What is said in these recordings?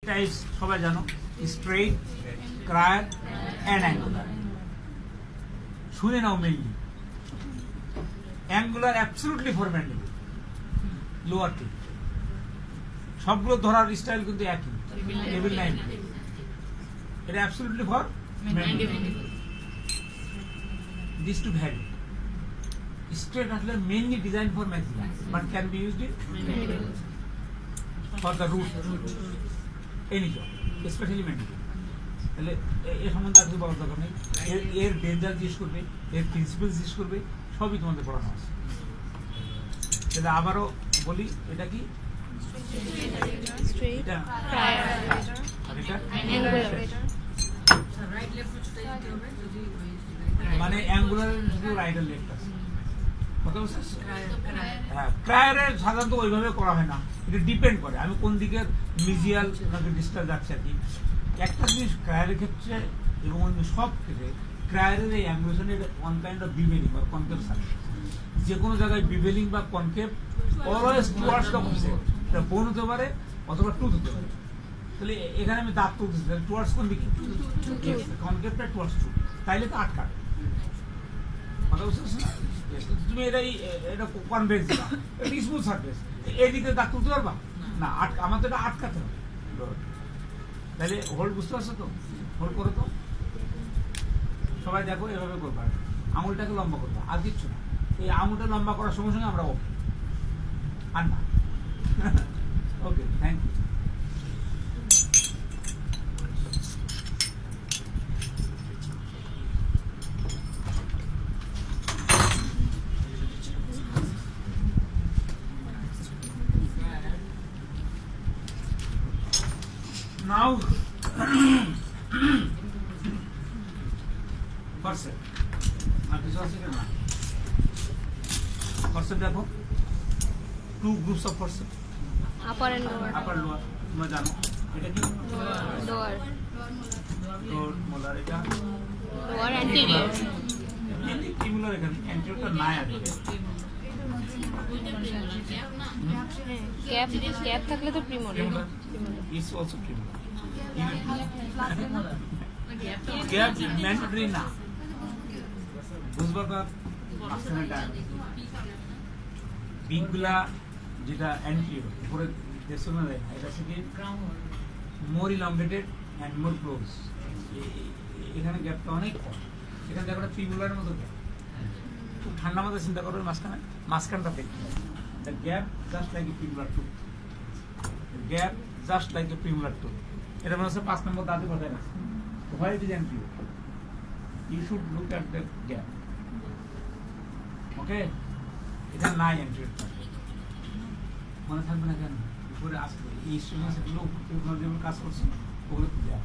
Types সবাই জানো, straight, ক্রায়ার and angular. শুনে নাও mainly angular absolutely for mandible, lower tip. সবগুলো ধরার স্টাইল কিন্তু একই, টেবিল লাইন। এটা absolutely for mandible. This too very straight আসলে mainly designed for maxilla but can be used in for the root any job, especially mandible. তাহলে এর সম্বন্ধে আর কিছু বলার দরকার নেই। এর ডেঞ্জার জিজ্ঞেস করবে, এর প্রিন্সিপাল জিজ্ঞেস করবে, সবই তোমাদের পড়ানো আছে। তাহলে আবারও বলি, এটা কি? এটা আর এটা মানে অ্যাঙ্গুলার শুধু রাইট আর লেফট আছে। হ্যাঁ, ক্রায়ারের সাধারণত ওইভাবে করা হয় না, এটা ডিপেন্ড করে আমি কোন দিকের মিজিয়াল নাকি ডিস্টাল যাচ্ছে আর কি। একটা জিনিস ক্রায়ারের ক্ষেত্রে এবং অন্য সব ক্ষেত্রে ক্রায়ারের এই অ্যাঙ্গুলেশনের ওয়ান কাইন্ড অফ বিভেলিং বা কনকেভ সার্ভিস। যে কোনো জায়গায় বিভেলিং বা concave always towards the opposite, এটা বোন হতে পারে অথবা টুথ হতে পারে। তাহলে এখানে আমি দাঁত তুলতেছি, টুয়ার্ডস কোন দিকে? কনকেভটা টুয়ার্ডস টুথ, তাইলে তো আটকাবে। কথা বুঝতে পারছো না? তুমি এটা কনভেক্স না, এটা স্মুথ সারফেস, এইদিকে দাগ তুলতে পারবা না, আমার তো এটা আটকাতে হবে। তাহলে হোল্ড বুঝতে পারছো তো? হোল্ড করো তো সবাই, দেখো এভাবে করবা, আঙুলটাকে লম্বা করবা, আর কিচ্ছু না। এই আঙুলটা লম্বা করার সঙ্গে সঙ্গে আমরা ওকে আর না। ওকে, থ্যাংক ইউ। Now, forceps. আর কিছু আছে না? forceps দেখো, two groups of forceps. Upper and lower. Upper lower, তোমরা জানো। এটা কি? Lower. Lower molar, এটা Lower anterior. premolar, এখানে anteriorটা নাই আছে। Gap থাকলে তো premolar. Is also premolar. Gap mandatory না, বুঝবার পর বিগুলা যেটা অ্যান্টিরিয়র উপরে দেখছো না, এটা থেকে মোর ইলংগেটেড অ্যান্ড মোর ক্লোজ। এখানে গ্যাপটা অনেক কম, এখানে দেখো একটা প্রিমোলারের মতো গ্যাপ। খুব ঠান্ডা মাথায় চিন্তা করবে, মাঝখানটা দেখতে the gap just like a premolar two, gap just like a premolar two. এটা মনে হচ্ছে 5 নম্বর দাঁতে বজায় রাখছে। Why it is anterior? You should look at the gap. Okay? এটা নাই anterior part. মনে থাকবে না কেন? উপরে আসবে এই স্ট্রিমাস এগুলো উপরে যেমন কাজ করছে ওগুলো দেয়া।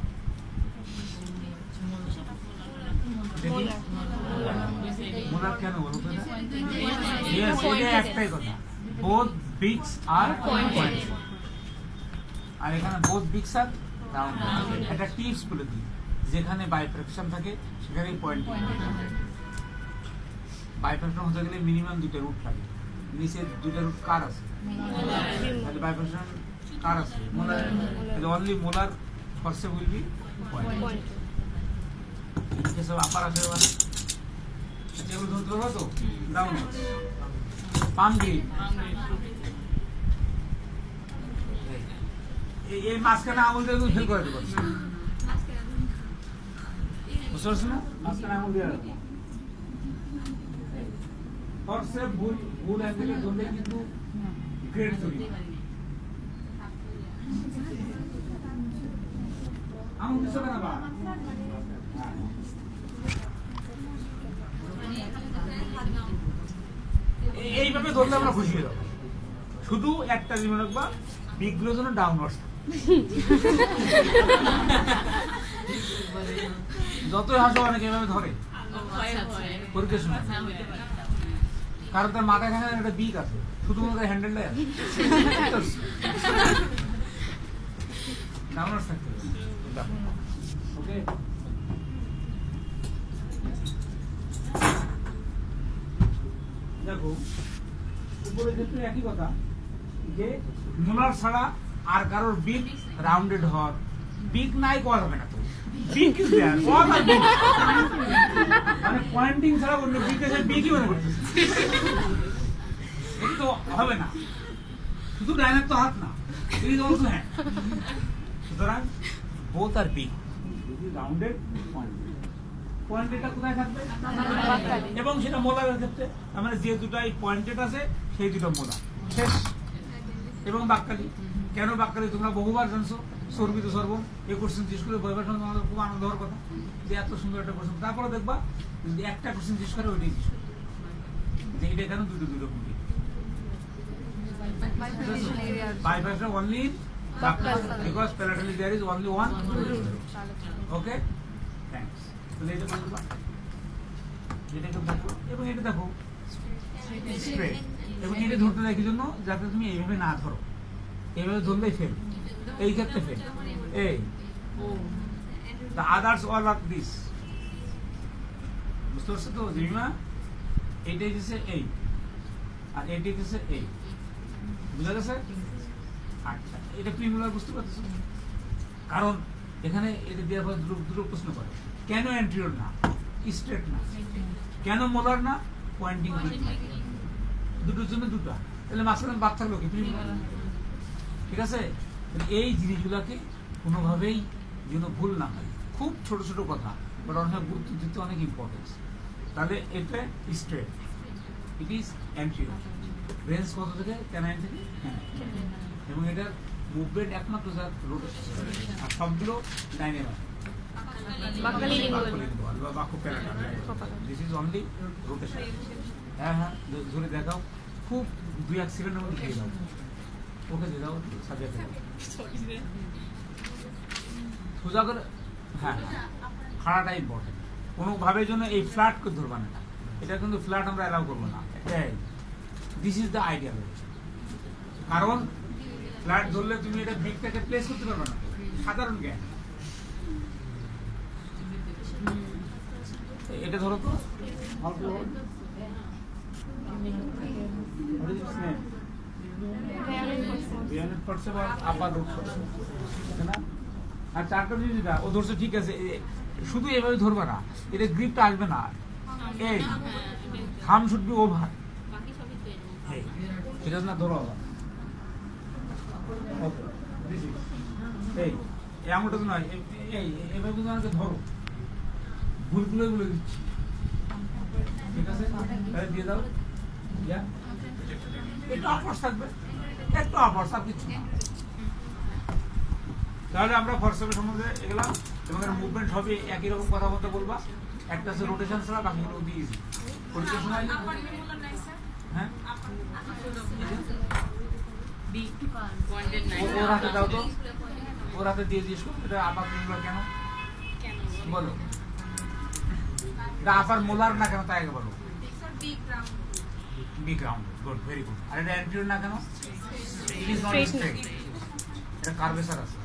মোলার কেন বলবো না? Yes, এটা একটাই কথা। Both beaks are pointed. আর এখানে both beaks are down. এটা টিপস বলে দিই, যেখানে বাইফ্র্যাকশন থাকে সেখানে পয়েন্ট। বাইফ্র্যাকশন হতে গেলে মিনিমাম 2টা রুট লাগে, নিচে 2টা রুট কার আছে? তাহলে বাইফ্র্যাকশন কার আছে? মোলার। তাহলে only molar forcep will be point. যেসব আপার আছে যেগুলো ধরতে পারবো তো, ডাউন পাম গ্রিপ, এই মাঝখানে আঙুল দিয়ে ফেল করে দেবো, বুঝতে পারছো না? মাঝখানে আঙুল দিয়ে রাখবো। ফরসেপ ভুল অ্যাঙ্গেলে ধরলে কিন্তু গ্রেড তৈরি হয়। আঙুল দিচ্ছ কেন বা? এইভাবে ধরলে আমরা খুশি হয়ে যাবো। শুধু একটা জিনিস রাখবা, বিগগুলো যেন ডাউনওয়ার্ডস। যতই হাসো অনেকে এভাবে ধরে পরীক্ষার সময়, কারণ তার মাথা এখানে একটা বিগ আছে, শুধুমাত্র হ্যান্ডেলটা ডাউনওয়ার্ডস থাকতে হবে। ওকে, দেখো উপরে ক্ষেত্রে একই কথা, যে মোলার ছাড়া আর কারোর বিগ রাউন্ডেড হওয়ার বিগ নাই করা যাবে না তো বিগ ইজ দেয়ার অল আর বিগ মানে পয়েন্টিং ছাড়া অন্য বিগ এসে বিগই মনে করতেছে এটা তো হবে না শুধু ডাইনার তো হাত না ইট ইজ অলসো হ্যান্ড সুতরাং বোথ আর বিগ রাউন্ডেড পয়েন্টেডটা কোথায় থাকবে এবং সেটা মোলারের ক্ষেত্রে মানে যে দুটাই পয়েন্টেড আছে সেই দুটো মোলা শেষ এবং বাক্যালি কেন বাক্যালি তোমরা বহুবার জানছো সর্বিত সর্বম এই কোশ্চেন জিজ্ঞেস করে বইবার সময় তোমাদের খুব আনন্দ হওয়ার কথা যে এত সুন্দর একটা কোশ্চেন তারপরে দেখবা যদি একটা কোশ্চেন জিজ্ঞেস করে ওইটাই জিজ্ঞেস করে যে এটা কেন দুটো দুটো কোনটি Bifurcation only because palatally there is only one. Okay? Thanks. So এটা বলবা এটাকে দেখো এবং এটা দেখো স্ট্রেট এবং এটা ধরতে দেখি জন্য যাতে তুমি এইভাবে না ধরো এইভাবে ধরলেই ফেল এই ক্ষেত্রে ফেল এই the others all like this বুঝতে পারছো তো জিমা এইটাই দিছে এই আর এইটাই দিছে এই বুঝা গেছে আচ্ছা এটা প্রিমোলার বুঝতে পারছো কারণ এখানে এটা দেওয়ার পর দুটো প্রশ্ন করে কেন অ্যান্টিরিয়র না স্ট্রেট না কেন মোলার না পয়েন্টিং দুটোর জন্য দুটো তাহলে মাঝখানে বাদ থাকলো কি প্রিমোলার ঠিক আছে এই জিনিসগুলোকে কোনোভাবেই যেন ভুল না হয় খুব ছোট ছোট কথা বাট অনেক গুরুত্ব দিতে অনেক ইম্পর্টেন্স তাহলে এটা straight it is anterior range কত থেকে ক্যানাইন থেকে এবং এটার মুভমেন্ট একমাত্র যার রোটেশন আর সবগুলো ডাইনামিক বাক্যালি লিঙ্গুয়াল বা বাক্য paragraph this is only rotation হ্যাঁ হ্যাঁ ধরে দেখাও খুব 2-1 সেকেন্ডের মধ্যে দিয়ে দাও ওকে দিয়ে দাও সাবজেক্টে সোজা করে হ্যাঁ খাড়াটা ইম্পর্টেন্ট কোনোভাবে জন্য এই ফ্ল্যাট করে ধরবা না এটা কিন্তু ফ্ল্যাট আমরা অ্যালাউ করবো না দিস ইজ দ্য আইডিয়া কারণ ফ্ল্যাট ধরলে তুমি এটা বিগটাকে প্লেস করতে পারবে না সাধারণ জ্ঞান এটা ধরো তো আর চারটা জিনিস ও ধরছে ঠিক আছে শুধু এভাবে ধরবে না এটা গ্রিপটা আসবে না এই থাম শুড বি ওভার এটা না ধরো এই আঙুলটা তো নয় এই এভাবে কিন্তু আমাকে ধরো ভুলগুলোই বলে দিচ্ছি ঠিক আছে তাহলে দিয়ে দাও একটু অফার্স থাকবে একটু অফার্স আর কিছু না তাহলে আমরা ফরসেপের সম্বন্ধে এগুলাম এবং এর মুভমেন্ট হবে একই রকম কথা বলতে বলবা একটা আছে রোটেশন ছাড়া বাকিগুলো দিয়ে ইজি পরীক্ষা শোনাই হ্যাঁ ওর হাতে দাও তো ওর হাতে দিয়ে দিস এটা আবার কেন বলো এটা আবার মোলার না কেন তাই আগে বলো big round good very good আর এটা অ্যান্টিরিয়র না কেন ইট ইজ নট স্ট্রেট এটা কার্ভেচার আছে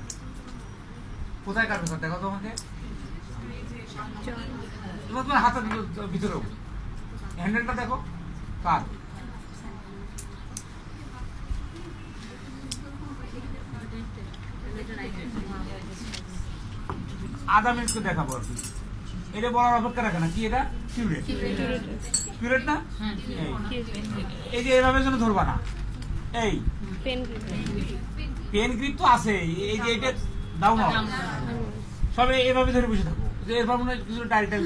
কোথায় কার্ভেচার দেখো তো আমাকে তোমার হাতের ভিতরে হ্যান্ডেলটা দেখো কার আধা মিনিট করে দেখাবো আর কি এটা বলার অপেক্ষা রাখে না কি এটা কিউরেট কিউরেট না এই যে এভাবে যেন ধরবা না এই পেন গ্রিপ তো আছে এই যে এটা ডাউন সবে এভাবে ধরে বসে থাকো যে এরপর মনে হয় কিছু টাইটেল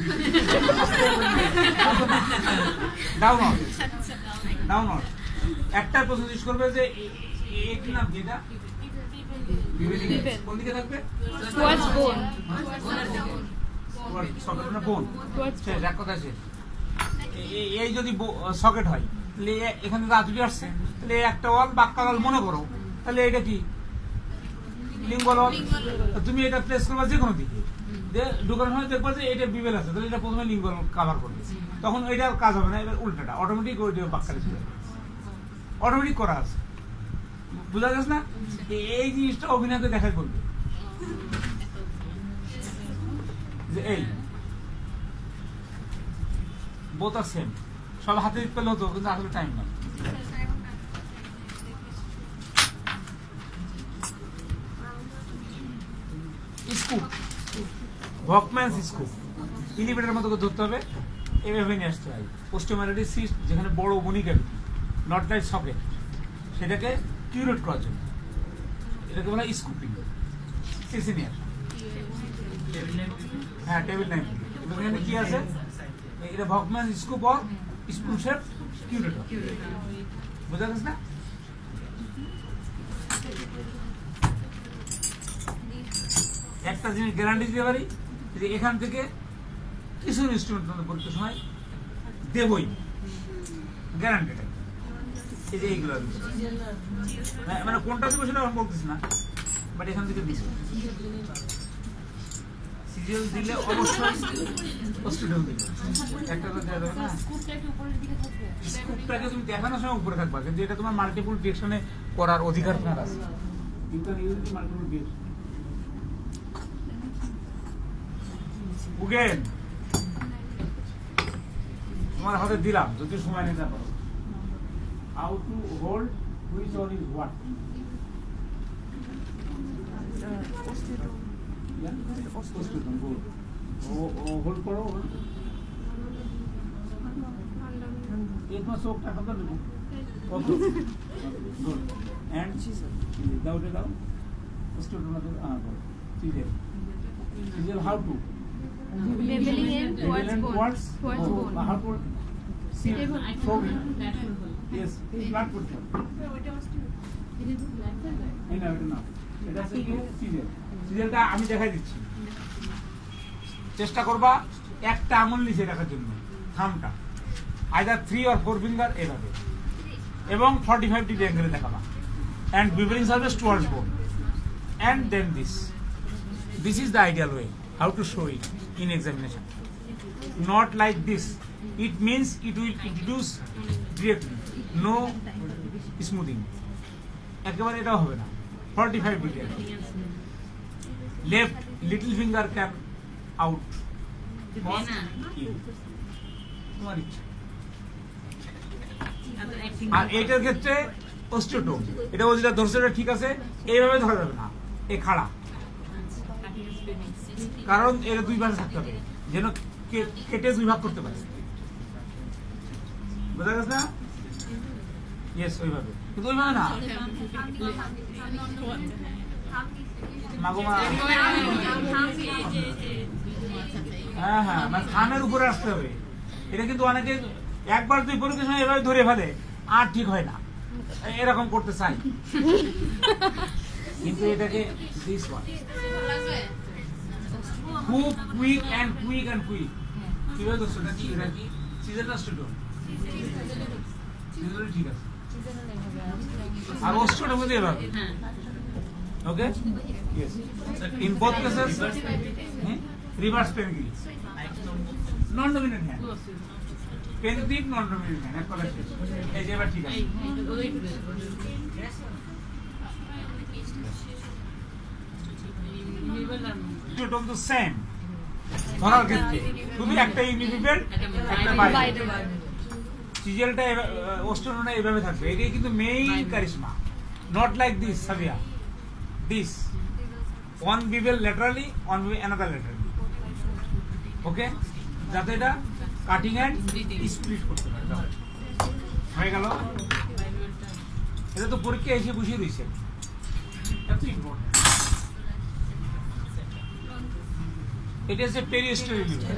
ডাউন ডাউন একটা প্রশ্ন জিজ্ঞেস করবে যে কি নাম কি এটা কোন দিকে থাকবে এই যদি সকেট হয় তাহলে এখানে রাজুরি আসছে তাহলে একটা ওয়াল বাক্কা ওয়াল মনে করো তাহলে এটা কি লিঙ্গল ওয়াল তুমি এটা প্লেস করবা যে কোনো দিকে ঢুকানোর সময় দেখবা যে এটা বিবেল আছে তাহলে এটা প্রথমে লিঙ্গল কাভার করবে তখন এটা কাজ হবে না এবার উল্টাটা অটোমেটিক ওইটা বাক্কালে চলে অটোমেটিক করা আছে বুঝা গেছে না এই জিনিসটা অভিনয়কে দেখাই বলবে যে এই বোথ আর সেম সব হাতে দিতে পেলে হতো কিন্তু আসলে টাইম নাই স্কুপ, ভকম্যানস স্কুপ, এলিভেটরের মতো করে ধরতে হবে, এভাবে নিয়ে আসতে হয়। পোস্টোমাইলিটি সিস্ট যেখানে বড় bony cavity, not like socket, সেটাকে কিউরেট করার জন্য এটাকে বলা হয় স্কুপিং। সিনিয়র হ্যাঁ, টেবিল নাইফ। এখানে কি আছে? এটা Volkmann scoop or spoon shape curette, বুঝা গেছে না? একটা জিনিস গ্যারান্টি দিতে পারি যে এখান থেকে কিছু ইনস্ট্রুমেন্ট পরীক্ষার সময় দেবই, গ্যারান্টেড। এই যে এইগুলো মানে কোনটা দেবো সেটা আমি বলতেছি না, বাট এখান থেকে দিচ্ছি। সিজিএল দিলে অবশ্যই হসপিটাল দিবে, একটা তো দেওয়া যাবে না। স্কুপটাকে তুমি দেখানোর সময় উপরে থাকবা, কিন্তু এটা তোমার মাল্টিপল ডিরেকশনে করার অধিকার তোমার আছে। You can use multiple direction. উগেন তোমার হাতে দিলাম, যদি সময় নিতে পারো। How to hold which one is what. Hold করো, চোখটা হাতে দেবো, গুড। এন্ড দাও দাও CGL how to Beveling end towards bone. Towards bone. how to see show me. Yes, flat put it. না এটা না, এটা হচ্ছে কি সিজিএল। সিজিএলটা আমি দেখাই দিচ্ছি, চেষ্টা করবা একটা আঙুল নিচে রাখার জন্য, থামটা আইদার 3 or 4 ফিঙ্গার এভাবে, এবং 45 ডিগ্রি অ্যাঙ্গেলে দেখাবা। and beveling surface towards bone, and then this is the ideal way how to show it in examination, not like this. It means it will introduce directly, no smoothing, একেবারে এটা হবে না। 45 degree left little finger can out on in, তোমার ইচ্ছা। আর এটার ক্ষেত্রে অস্টিওটোম, এটা ও যেটা ধরছে এটা ঠিক আছে, এইভাবে ধরা যাবে না, এ খাড়া, কারণ এর দুই পাশে থাকতে হবে যেন কেটে দুই ভাগ করতে পারে, বোঝা গেছে না? ইয়েস, ওইভাবে, কিন্তু ওইভাবে না। হ্যাঁ হ্যাঁ, মানে থামের উপরে আসতে হবে। এটা কিন্তু অনেকে একবার দুই পরীক্ষার সময় এভাবে ধরে ফেলে, আর ঠিক হয় না, এরকম করতে চাই, কিন্তু এটাকে খুব quick and quick and quick. কিভাবে ধরছো? এটা কি সিজন না স্টুডিও? সিজন ঠিক আছে। আর অস্ট্রোটা মধ্যে এভাবে, okay? Yes, in both cases reverse pen grip, non dominant hand, pen grip non dominant hand, এক কথা শেষ। এই যে এবার ঠিক আছে। সেম ধরার ক্ষেত্রে শুধু একটা ইউনিপিপেল, একটা বাইরে। সিজিএলটা অস্ট্রোনা এইভাবে থাকবে, এটাই কিন্তু মেইন কারিশমা। নট লাইক দিস সাবিয়া, this one bevel laterally, one bevel another laterally, okay, যাতে এটা কাটিং অ্যান্ড স্প্লিট করতে পারে। হয়ে গেল। এটা তো পরীক্ষা এসে বসিয়ে দিয়েছে, এত important. It is a periosteal liver.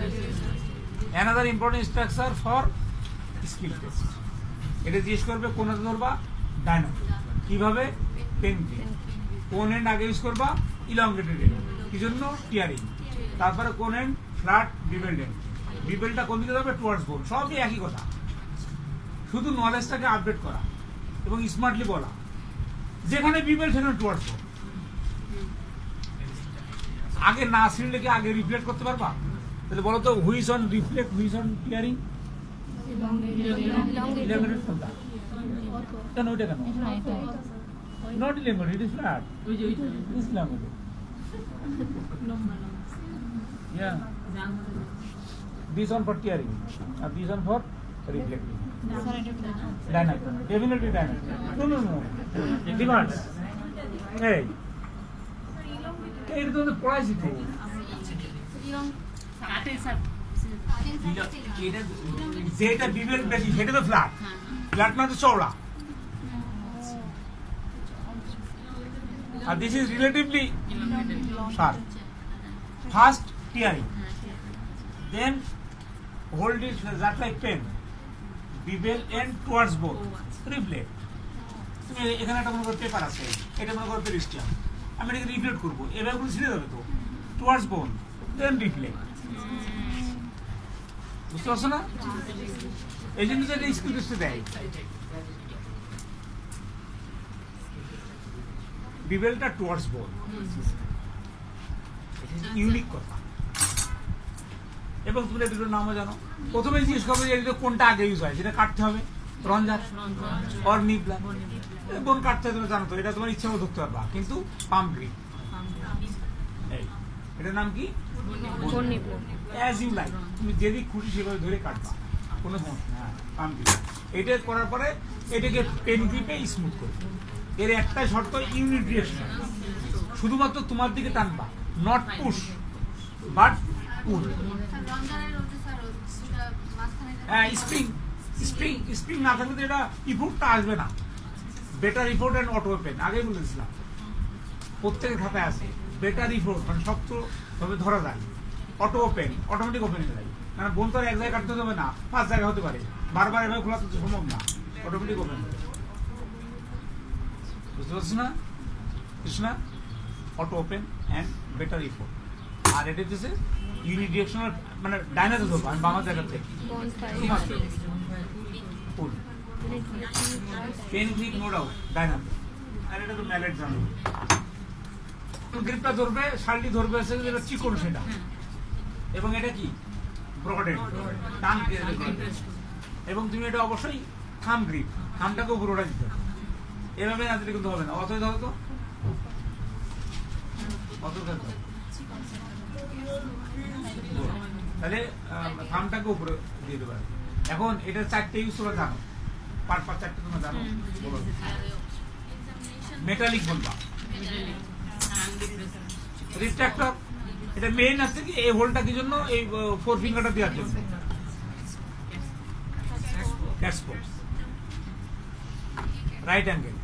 Another important structure for skill test. এটা জিজ্ঞেস করবে কোন হাতে ধরবা, ডাইনো, কিভাবে পেন গ্রিপ, কোন এন্ড আগে ইউজ করবা, ইলংগেটেড এন্ড, কি জন্য টিয়ারিং, তারপরে কোন এন্ড ফ্ল্যাট বিবেলড এন্ড, বিবেলটা কোন দিকে যাবে, টুয়ার্ডস বোন। সবই একই কথা, শুধু নলেজটাকে আপডেট করা এবং স্মার্টলি বলা, যেখানে বিবেল সেখানে টুয়ার্ডস বোন। আগে না ছিঁড়লে কি আগে রিফ্লেক্ট করতে পারবা? তাহলে বলো তো, which one reflect, which one tearing? Elongated কোনটা? কেন ওইটা কেন? Not elongated, it is flat, is elongated. Yeah, this one for tearing and this one for reflecting. Dynamic, definitely dynamic. No. Reverse. Hey, এটা তো পড়াইছি তো এটা যেটা বিবেল বেশি সেটা তো ফ্ল্যাট ফ্ল্যাট মানে তো চওড়া আর this is relatively sharp first tearing then hold it just like pen bevel end towards both reflect তুমি এখানে একটা মনে করো পেপার আছে এটা মনে করো পেরিস্টিয়াম আমি এটাকে রিফ্লেক্ট করবো এভাবে করে ছিঁড়ে যাবে তো টুয়ার্ডস বোন দেন রিফ্লেক্ট বুঝতে পারছো না এই জন্য এটা স্কুল টেস্টে দেয় বিবেলটা টুয়ার্ডস বোন ইউনিক কথা এবং তুমি দুটোর নামও জানো প্রথমে জিজ্ঞেস করবে যে এটা কোনটা আগে ইউজ হয় যেটা কাটতে হবে রঞ্জার অর নিবলা বোন কাটতে হয় তুমি জানো তো এটা তোমার ইচ্ছা মতো ধরতে পারবা কিন্তু পাম গ্রিপ এটার নাম কি অ্যাজ ইউ লাইক তুমি যেদিক খুশি সেভাবে ধরে কাটবা কোনো সমস্যা না পাম গ্রিপ এটা করার পরে এটাকে পেন গ্রিপে স্মুথ করবে এর একটাই শর্ত ইউনিট ডিরেকশন শুধুমাত্র তোমার দিকে টানবা নট পুশ বাট পুল হ্যাঁ স্প্রিং না থাকলে এটা ইফোর্টটা আসবে না better effort and auto open আগেই বলেছিলাম প্রত্যেকের খাতায় আছে বেটার ইফোর্ট মানে শক্ত ভাবে ধরা যায় অটো ওপেন অটোমেটিক ওপেন হয়ে যায় মানে বোন তো আর এক জায়গায় কাটতে হবে না 5 জায়গায় হতে পারে বারবার এভাবে খোলা তো সম্ভব না অটোমেটিক ওপেন হবে বুঝতে পারছো না Krishna auto open and better effort আর এটা হচ্ছে ইউনিট ডিরেকশনাল মানে ডাইনাতে ধরবো আমি বামা জায়গা থেকে পেন ক্লিক নো ডাউট ডাইনাতে আর এটা তো ম্যালেট জানো গ্রিপটা ধরবে শালটি ধরবে যেটা চিকন সেটা এবং এটা কি ব্রডেড টান এবং তুমি এটা অবশ্যই থাম গ্রিপ থামটাকে উপরে ওটা দিতে হবে এভাবে না দিলে কিন্তু হবে না অতই ধরো তো অত তাহলে থামটাকে উপরে দিয়ে দেবে এখন এটা 4টে ইউজ তোমরা জানো পার 4টে তোমরা জানো বলো মেটালিক বলবা রিট্রাক্টর এটা মেইন আছে কি এই হোলটা কি জন্য এই 4 ফিঙ্গারটা দেওয়ার জন্য ক্যাটস্পট রাইট অ্যাঙ্গেল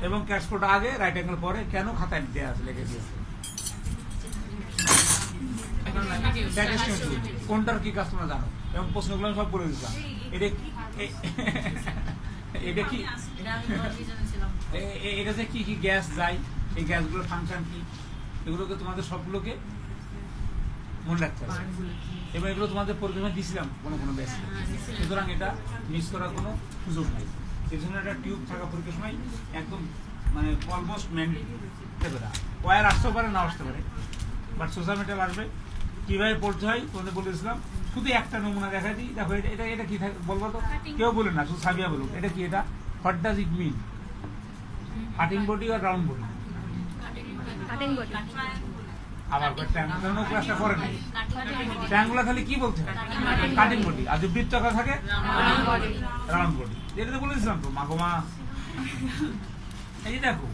এবং ক্যাটস্পট আগে রাইট অ্যাঙ্গেল পরে কেন খাতায় দেওয়া আছে লিখে দিয়েছে কোনটার কি কাজ তোমরা জানো এবং প্রশ্নগুলো আমি সব বলে দিচ্ছিলাম এটা কি এটা যে কি কি গ্যাস যায় এই গ্যাসগুলোর ফাংশন কি এগুলোকে তোমাদের সবগুলোকে মনে রাখতে হবে এবং এগুলো তোমাদের পরীক্ষা দিয়েছিলাম কোনো কোনো ব্যাস সুতরাং এটা মিস করার কোনো সুযোগ নেই এই জন্য একটা টিউব থাকা পরীক্ষার সময় একদম মানে অলমোস্ট ম্যান্ডেটরি ওয়ার আসতেও পারে না আসতে পারে বাট সোশ্যাল মিডিয়া আসবে কিভাবে পড়তে হয় তোমাদের বলেছিলাম শুধু একটা নমুনা দেখা দিই দেখো এটা এটা কি বলবো তো কেউ বলে না শুধু সাবিয়া বলুক এটা কি এটা what does it mean cutting body আর রাউন্ড বডি আবার ট্রায়াঙ্গুলার ক্লাসটা করে নাই ট্রায়াঙ্গুলার খালি কি বলতে হয় কাটিং বডি আর যদি বৃত্তাকার থাকে রাউন্ড বডি এটা তো বলেছিলাম তো মাগোমা এই দেখো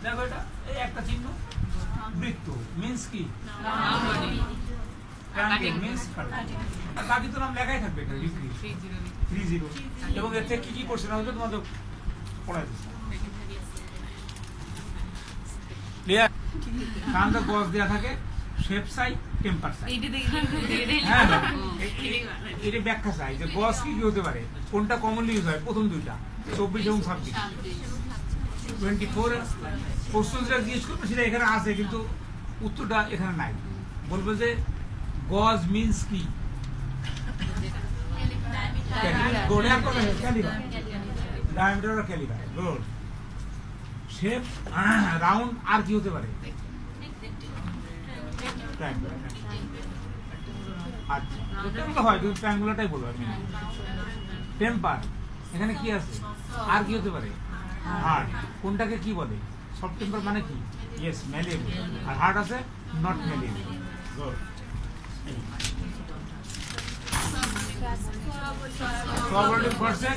দেখো এটা এই একটা চিহ্ন বৃত্ত মিন্স কি মিন্স আর বাকি তো নাম লেখাই থাকবে 30 এবং এর থেকে কি কি করছে না হলে তোমাদের পড়াই দিচ্ছে ক্লিয়ার কানটা গজ দেওয়া থাকে শেপ সাই টেম্পার সাই হ্যাঁ এটা ব্যাখ্যা চাই যে গজ কি কি হতে পারে কোনটা কমনলি ইউজ হয় প্রথম দুইটা 24 এবং 26 24 প্রশ্ন যেটা জিজ্ঞেস করবে সেটা এখানে আছে কিন্তু উত্তরটা এখানে নাই বলবে যে গজ মিন্স কি ডায়ামিটার আর ক্যালিবার গুড শেপ রাউন্ড আর কি হতে পারে আচ্ছা এটা হয় কিন্তু ট্রায়াঙ্গুলারটাই বলবো আমি টেম্পার এখানে কি আছে আর কি হতে পারে হার্ড কোনটাকে কি বলে সফট টেম্পার মানে কি ইয়েস ম্যালিয়েবল আর হার্ড আছে নট ম্যালিয়েবল গুড সোয়াবল্ডিং ফোর্সে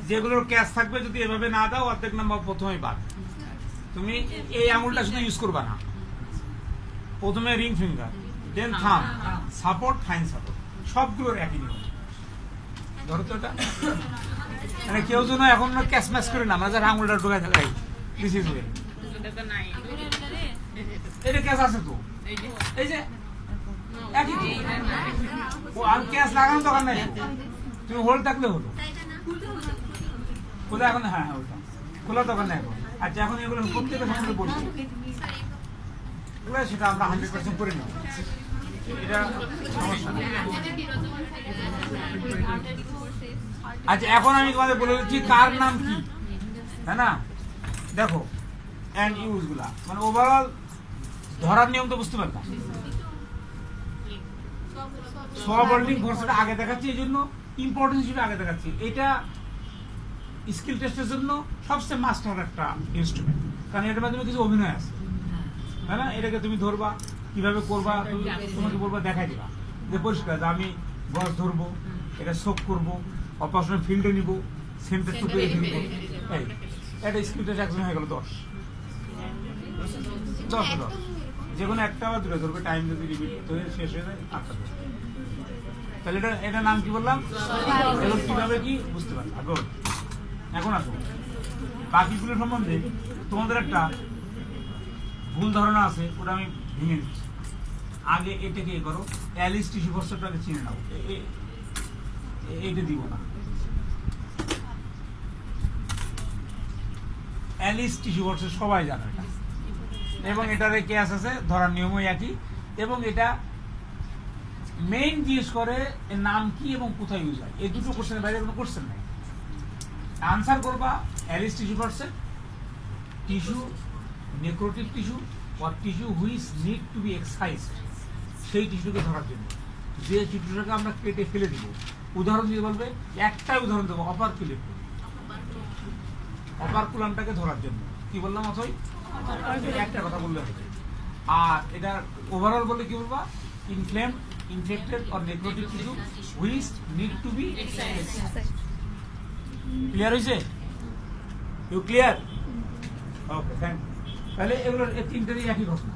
যেগুলোর ক্যাচ থাকবে যদি এভাবে না দাও অর্ধেক নাম্বার প্রথমেই বাদ। তুমি এই আঙুলটা শুধু ইউজ করবা না, প্রথমে রিং ফিঙ্গার, দেন থাম, সাপোর্ট, ফাইন সাপোর্ট, সবগুলোর একই নিয়ম। ধরো তো এটা, মানে কেউ যেন এখন ক্যাশ ম্যাচ করে না, আমরা যারা আঙুলটা ঢোকাই থাকে দিস ইজ ওয়ে। এটা ক্যাশ আছে তো, এই যে একই তো। ও আর ক্যাশ লাগানোর দরকার নাই, তুমি হোল্ড থাকলে হলো। খোলা এখন, হ্যাঁ হ্যাঁ ওটা খোলার দরকার নাই এখন। আচ্ছা এখন এগুলো প্রত্যেকের সঙ্গে বলছি, সেটা আমরা 100% করে নেব, এটা সমস্যা নেই। আচ্ছা এখন আমি তোমাদের বলে দিচ্ছি কার নাম কি, তাই না? দেখো অ্যান্ড ইউজ গুলা, মানে ওভারঅল ধরার নিয়ম তো বুঝতে পারলাম। সোয়াবল্ডিং ফোর্সটা আগে দেখাচ্ছি, এই জন্য ইম্পর্টেন্স হিসেবে আগে দেখাচ্ছি। এটা স্কিল টেস্টের জন্য সবচেয়ে মাস্টার একটা ইনস্ট্রুমেন্ট, কারণ এটার মাধ্যমে কিছু অভিনয় আছে, তাই না? এটাকে তুমি ধরবা, কিভাবে করবা তোমাকে বলবা, দেখাই দিবা যে পরিষ্কার যে আমি গজ ধরবো, এটা শোক করবো, অপারেশন ফিল্ডে নিব, সেন্টার টু পেয়ে ফিরবো। এই এটা স্কিল টেস্ট একজন হয়ে গেল 10 যে কোনো একটা বা দুটো ধরবে, টাইম যদি লিমিট হয়ে শেষ হয়ে যায় 8টা ধরবে। তাহলে এটা নাম কি বললাম, এবং কিভাবে কি বুঝতে পারলাম। এখন আসো বাকিগুলো সম্বন্ধে তোমাদের একটা ভুল ধারণা আছে, ওটা আমি ভেঙে দিচ্ছি। আগে এটাকে করো, অ্যালিস টিস্যু ফর্সটাকে চিনে নাও, এইটা দিব না। অ্যালিস টিস্যু ফর্স সবাই জানে এটা, এবং এটার ক্যাস আছে, ধরার নিয়মও একই, এবং এটা মেইন জিজ্ঞেস করে এর নাম কি এবং কোথায় ইউজ হয়। এই দুটো কোশ্চেনের বাইরে কোনো কোশ্চেন নেই। আনসার করবা Allis tissue forceps tissue, necrotic tissue or tissue which need to be excised, সেই টিস্যুকে ধরার জন্য, যে টিস্যুটাকে আমরা কেটে ফেলে দিব। উদাহরণ দিয়ে বলবে, একটাই উদাহরণ দেবো, অপারকুলেম, অপারকুলামটাকে ধরার জন্য কি বললাম অথই, একটা কথা বললে হবে। আর এটা ওভারঅল বললে কি বলবা, inflamed, infected or necrotic tissue which need to be excised। Clear হয়েছে? You clear? Okay, thank you. তাহলে এগুলোর এই তিনটারই একই ঘটনা।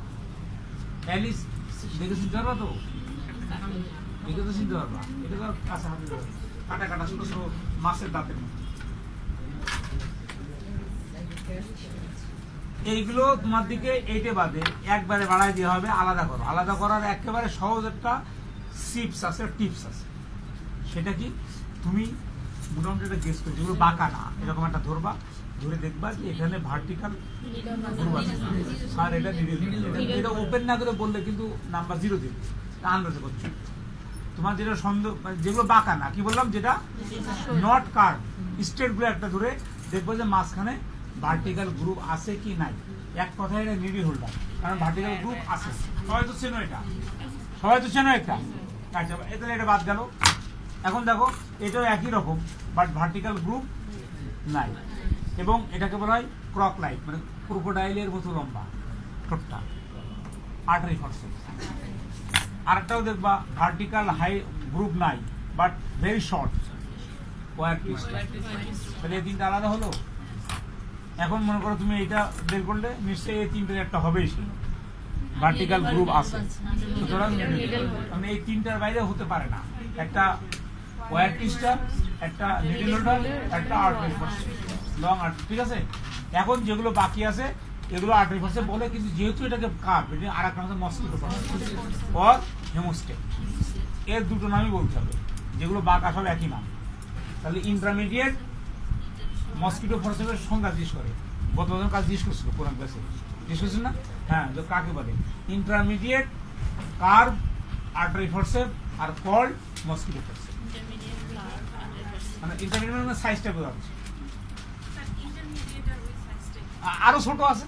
অ্যালিস দেখে চিনতে পারবা তো, দেখে তো চিনতে পারবা, এটা তো কাঁচা হাতে কাটা কাটা ছোট ছোট মাছের দাঁতের মতো। এইগুলো তোমার দিকে এইটে বাদে একবারে বাড়াই দেওয়া হবে, আলাদা করো। আলাদা করার একেবারে সহজ একটা টিপস আছে, সেটা কি, তুমি মোটামুটি একটা গেস করো, যেগুলো বাঁকা না, এরকম একটা ধরবা, ধরে দেখবা যে এখানে ভার্টিক্যাল গ্রুপ আছে, আর এটা এটা ওপেন না করে বললে কিন্তু নাম্বার 0 দিবে, আন্দাজে করছো। তোমার যেটা সন্দেহ, যেগুলো বাঁকা না, কি বললাম, যেটা নট কার্ভ, স্ট্রেট গুলো একটা ধরে দেখবো যে মাঝখানে ভার্টিক্যাল গ্রুপ আছে কি নাই। এক কথায় এটা নিডল হোল্ডার, কারণ ভার্টিক্যাল গ্রুপ আছে। সবাই তো চেনো এটা, সবাই তো চেনো এটা। আচ্ছা এখানে এটা বাদ গেল। এখন দেখো এটাও একই রকম, বাট ভার্টিক্যাল গ্রুপ নাই, এবং এটাকে বলা হয় ক্রক লাইট, মানে ক্রোকোডাইলের মতো লম্বা ঠোঁটটা, আর্টারি ফর্সেস। আরেকটাও দেখবা ভার্টিক্যাল হাই গ্রুপ নাই, but very short, war twist. তাহলে এই তিনটা আলাদা হলো। এখন মনে করো তুমি এটা বের করলে নিশ্চয়ই এই তিনটার একটা হবেই, ভার্টিক্যাল গ্রুপ আছে। সুতরাং মানে এই তিনটার বাইরে হতে পারে না, একটা ওয়ার টুইস্টার, একটা নিডল হোল্ডার, একটা আর্টারি ফর্সেস, লং আর্টারি। ঠিক আছে, এখন যেগুলো বাকি আছে এগুলো আর্টারি ফর্সেস বলে, কিন্তু যেহেতু এটাকে কার্ভ, এটা আর একটা হচ্ছে মস্কিটো ফর্সেস অর হেমোস্টেট, এর দুটো নামই বলতে হবে, যেগুলো বাঁকা সব একই নাম। তাহলে ইন্টারমিডিয়েট মস্কিটো ফর্সেসের সংজ্ঞা জিজ্ঞেস করে, গত বছর কাজ জিজ্ঞেস করছিল কোরআন ক্লাসে, জিজ্ঞেস করছিল না? হ্যাঁ, যে কাকে বলে ইন্টারমিডিয়েট কার্ভ আর্টারি ফর্সেস আর কল্ড মস্কিটো ফর্সেস। মানে ইন্টারমিডিয়েট সাইজটা বোঝা যাচ্ছে, আরো ছোট আছে,